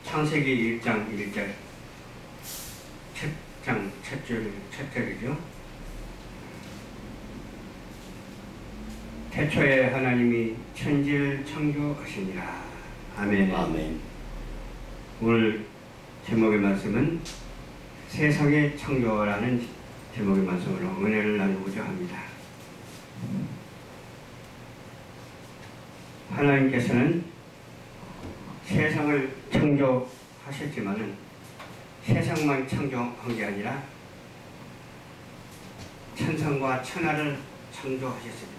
창세기 1장 1절 첫 절이죠. 태초에 하나님이 천지를 창조하시니라. 아멘. 아멘. 오늘 제목의 말씀은 세상의 창조라는 제목의 말씀으로 은혜를 나누고자 합니다. 하나님께서는 세상을 창조하셨지만은 세상만 창조한 게 아니라 천상과 천하를 창조하셨습니다.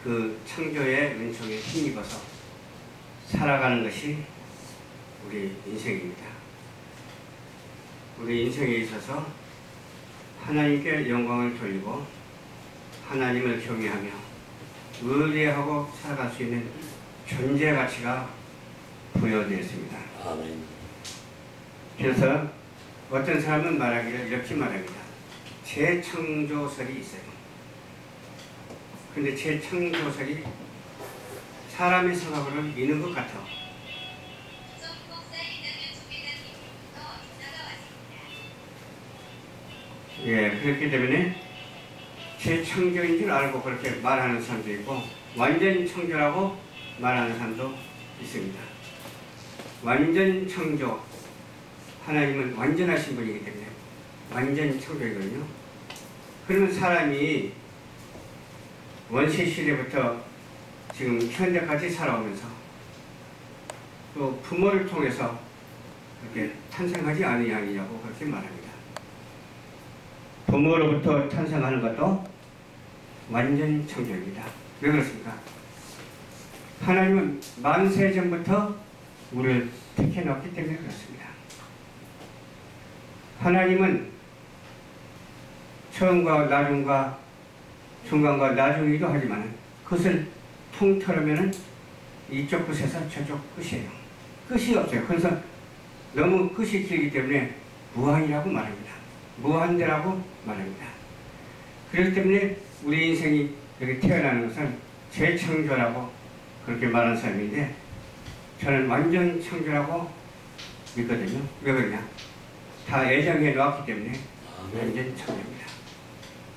그 창조의 은총에 힘입어서 살아가는 것이 우리 인생입니다. 우리 인생에 있어서 하나님께 영광을 돌리고 하나님을 경외하며 의뢰하고 살아갈 수 있는 존재 가치가 부여되었습니다. 아멘. 그래서 어떤 사람은 말하기를 이렇게 말합니다. 재창조설이 있어요. 근데 재창조설이 사람의 생각으로 미는 것 같아. 예, 그렇기 때문에 재창조인 줄 알고 그렇게 말하는 사람도 있고 완전 창조라고 말하는 사람도 있습니다. 완전 창조, 하나님은 완전하신 분이기 때문에 완전 창조이거든요. 그러면 사람이 원시 시대부터 지금 현대까지 살아오면서 또 부모를 통해서 그렇게 탄생하지 않으냐고 그렇게 말합니다. 부모로부터 탄생하는 것도 완전 창조입니다. 왜 그렇습니까? 하나님은 만세 전부터 우리를 택해놨기 때문에 그렇습니다. 하나님은 처음과 나중과 중간과 나중이기도 하지만 그것을 통틀으면 이쪽 끝에서 저쪽 끝이에요. 끝이 없어요. 그래서 너무 끝이 길기 때문에 무한이라고 말합니다. 무한대라고 말합니다. 그렇기 때문에 우리 인생이 여기 태어나는 것은 재창조라고 그렇게 말하는 사람인데 저는 완전 창조라고 믿거든요. 왜 그러냐? 다 예정해 놓았기 때문에 완전 창조입니다.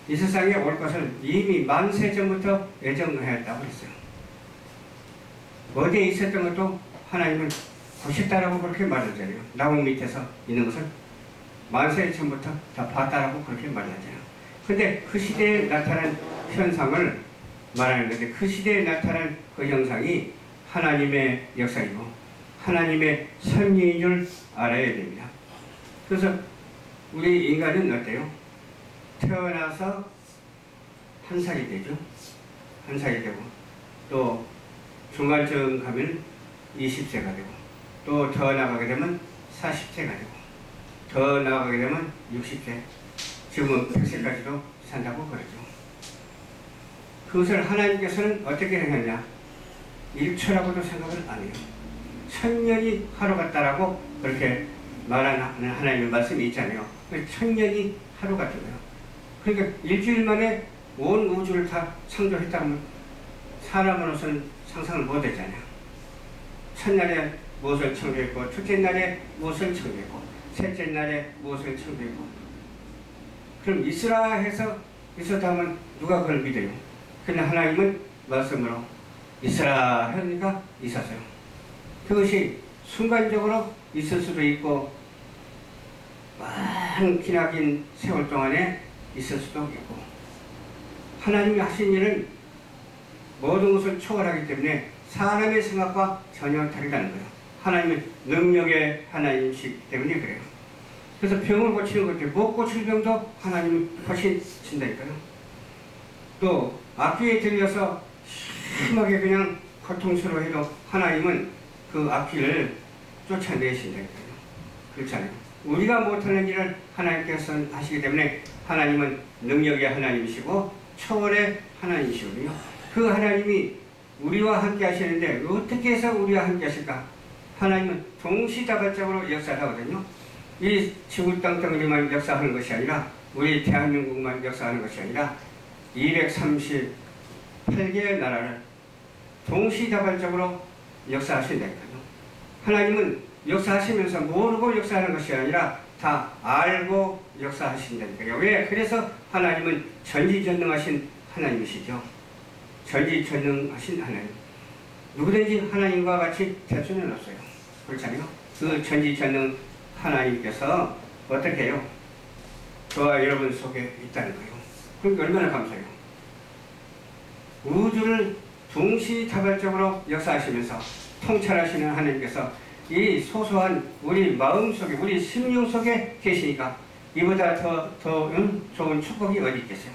이 세상에 올 것을 이미 만세 전부터 예정하였다고 했어요. 어디에 있었던 것도 하나님은 보셨다라고 그렇게 말하잖아요. 나무 밑에서 있는 것을 만세 전부터 다 봤다라고 그렇게 말하잖아요. 근데 그 시대에 나타난 현상을 말하는 건데 그 시대에 나타난 그 형상이 하나님의 역사이고 하나님의 섭리인 줄 알아야 됩니다. 그래서 우리 인간은 어때요? 태어나서 한 살이 되죠. 한 살이 되고 또 중간쯤 가면 20세가 되고 또 더 나가게 되면 40세가 되고 더 나가게 되면 60세 지금은 100세까지도 산다고 그러죠. 그것을 하나님께서는 어떻게 하느냐? 1초라고도 생각을 안 해요. 1000년이 하루 같다라고 그렇게 말하는 하나님의 말씀이 있잖아요. 1000년이 하루 같은 거예요. 그러니까 일주일 만에 온 우주를 다 창조했다면 사람으로서는 상상을 못 했잖아요. 첫날에 무엇을 창조했고, 둘째 날에 무엇을 창조했고, 셋째 날에 무엇을 창조했고. 그럼 있으라 해서 있었다 하면 누가 그걸 믿어요? 그러나 하나님은 말씀으로 있으라 하니까 있었어요. 그것이 순간적으로 있을 수도 있고 많은 기나긴 세월 동안에 있을 수도 있고 하나님이 하신 일은 모든 것을 초월하기 때문에 사람의 생각과 전혀 다르다는 거예요. 하나님은 능력의 하나님이시기 때문에 그래요. 그래서 병을 고치는 것도 못 고칠 병도 하나님이 고치신다니까요. 또 악귀에 들려서 심하게 그냥 고통스러워해도 하나님은 그 악귀를 쫓아내신다니까요. 그렇잖아요. 우리가 못하는 일을 하나님께서 하시기 때문에 하나님은 능력의 하나님이시고 초월의 하나님이시거든요. 그 하나님이 우리와 함께 하시는데 어떻게 해서 우리와 함께 하실까? 하나님은 동시다발적으로 역사를 하거든요. 이 지구 땅덩어리만 역사하는 것이 아니라 우리 대한민국만 역사하는 것이 아니라 238개의 나라를 동시다발적으로 역사하신다니까요. 하나님은 역사하시면서 모르고 역사하는 것이 아니라 다 알고 역사하신다니까요. 왜? 그래서 하나님은 전지전능하신 하나님이시죠. 전지전능하신 하나님. 누구든지 하나님과 같이 될 수는 없어요. 그렇잖아요. 그 전지전능 하나님께서 어떻게 해요? 저와 여러분 속에 있다는 거예요. 그럼 얼마나 감사해요. 우주를 동시다발적으로 역사하시면서 통찰하시는 하나님께서 이 소소한 우리 마음 속에, 우리 심령 속에 계시니까 이보다 더 좋은 축복이 어디 있겠어요.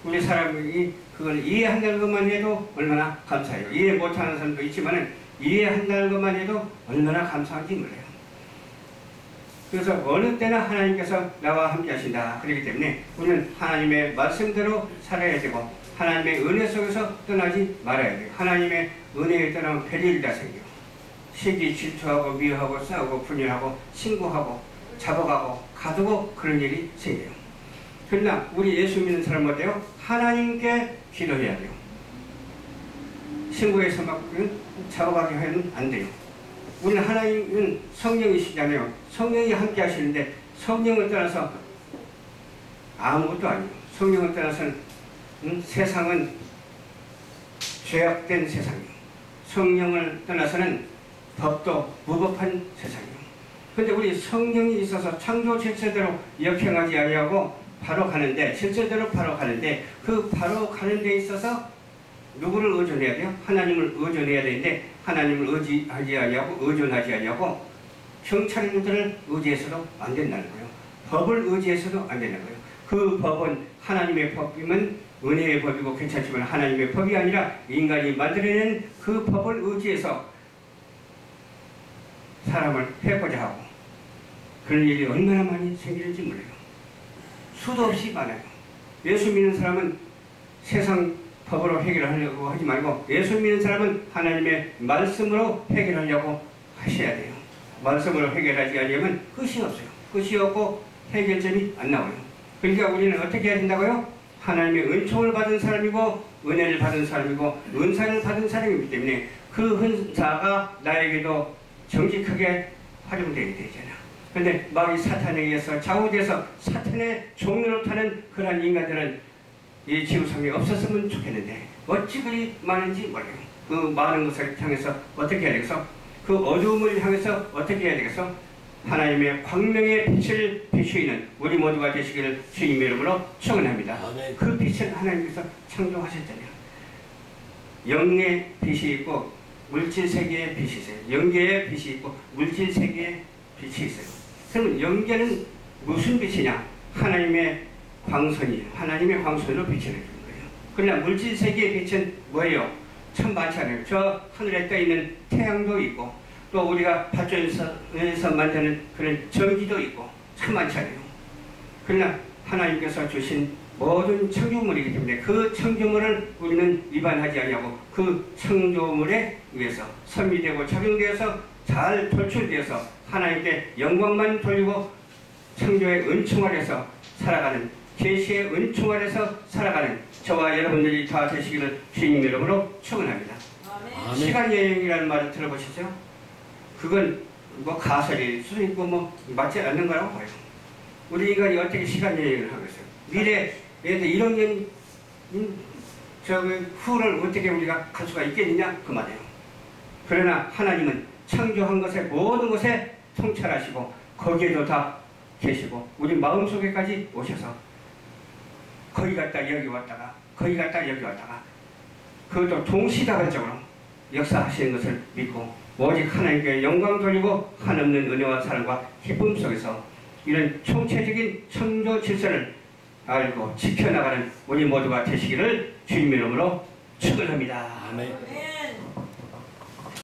우리 사람이 그걸 이해한다는 것만 해도 얼마나 감사해요. 이해 못하는 사람도 있지만 이해한다는 것만 해도 얼마나 감사한지 몰라요. 그래서 어느 때나 하나님께서 나와 함께 하신다. 그렇기 때문에 우리는 하나님의 말씀대로 살아야 되고 하나님의 은혜 속에서 떠나지 말아야 돼요. 하나님의 은혜에 떠나면 별일이 다 생겨요. 시기 질투하고 미워하고 싸우고 분열하고 신고하고 잡아가고 가두고 그런 일이 생겨요. 그러나 우리 예수 믿는 사람은 어때요? 하나님께 기도해야 돼요. 신고해서 막 잡아가게 하면 안 돼요. 우리는 하나님은 성령이시잖아요. 성령이 함께 하시는데 성령을 떠나서 아무것도 아니에요. 성령을 떠나서는 세상은 죄악된 세상이에요. 성령을 떠나서는 법도 무법한 세상이에요. 그런데 우리 성령이 있어서 창조 질서대로 역행하지 아니하고 바로 가는데, 질서대로 바로 가는데, 그 바로 가는 데 있어서 누구를 의존해야 돼요? 하나님을 의존해야 되는데 하나님을 의지하지 아니하고 의존하지 아니하고 경찰들을 의지해서도 안 된다는 거예요. 법을 의지해서도 안 된다는 거예요. 그 법은 하나님의 법이면 은혜의 법이고 괜찮지만 하나님의 법이 아니라 인간이 만들어낸 그 법을 의지해서 사람을 해보자 하고 그런 일이 얼마나 많이 생길지 몰라요. 수도 없이 많아요. 예수 믿는 사람은 세상 법으로 해결하려고 하지 말고 예수 믿는 사람은 하나님의 말씀으로 해결하려고 하셔야 돼요. 말씀으로 해결하지 않으면 끝이 없어요. 끝이 없고 해결점이 안 나와요. 그러니까 우리는 어떻게 해야 된다고요? 하나님의 은총을 받은 사람이고 은혜를 받은 사람이고 은사를 받은 사람이기 때문에 그 은사가 나에게도 정직하게 활용되어야 되잖아. 그런데 마귀 사탄에 의해서 좌우돼서 사탄의 종로로 타는 그러한 인간들은 이 지구상에 없었으면 좋겠는데 어찌 그리 많은지 몰라요. 그 많은 것을 향해서 어떻게 해야 되겠어? 그 어두움을 향해서 어떻게 해야 되겠어? 하나님의 광명의 빛을 비추이는 우리 모두가 되시기를 주님의 이름으로 축원합니다. 그 빛을 하나님께서 창조하셨잖아요. 영의 빛이 있고 물질 세계의 빛이 있어요. 영계의 빛이 있고 물질 세계의 빛이 있어요. 그러면 영계는 무슨 빛이냐? 하나님의 광선이에요. 하나님의 광선으로 빛을 해주는 거예요. 그러나 물질 세계의 빛은 뭐예요? 참 많잖아요. 저 하늘에 떠 있는 태양도 있고 또 우리가 발전소에서 만드는 그런 전기도 있고 참 많잖아요. 그러나 하나님께서 주신 모든 창조물이기 때문에 그 창조물을 우리는 위반하지 아니하고 그 창조물에 의해서 선미되고 적용되어서 잘 돌출되어서 하나님께 영광만 돌리고 창조의 은총 아래서 살아가는 계시의 은총 아래서 살아가는 저와 여러분들이 다 되시기를 주님 이름으로 축원합니다. 시간 여행이라는 말을 들어보셨죠? 그건 뭐 가설일 수도 있고 뭐 맞지 않는 거라고 봐요. 우리 인간이 어떻게 시간 여행을 하겠어요? 미래 예를 들어 1억년 후를 어떻게 우리가 갈 수가 있겠느냐 그 말이에요. 그러나 하나님은 창조한 것에 모든 것에 통찰하시고 거기에도 다 계시고 우리 마음속에까지 오셔서 거기 갔다 여기 왔다가 거기 갔다 여기 왔다가 그것도 동시다발적으로 역사하시는 것을 믿고 오직 하나님께 영광 돌리고 한없는 은혜와 사랑과 기쁨 속에서 이런 총체적인 창조 질서를 알고 지켜나가는 우리 모두가 되시기를 주님의 이름으로 축원합니다. 아멘.